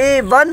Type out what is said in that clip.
A1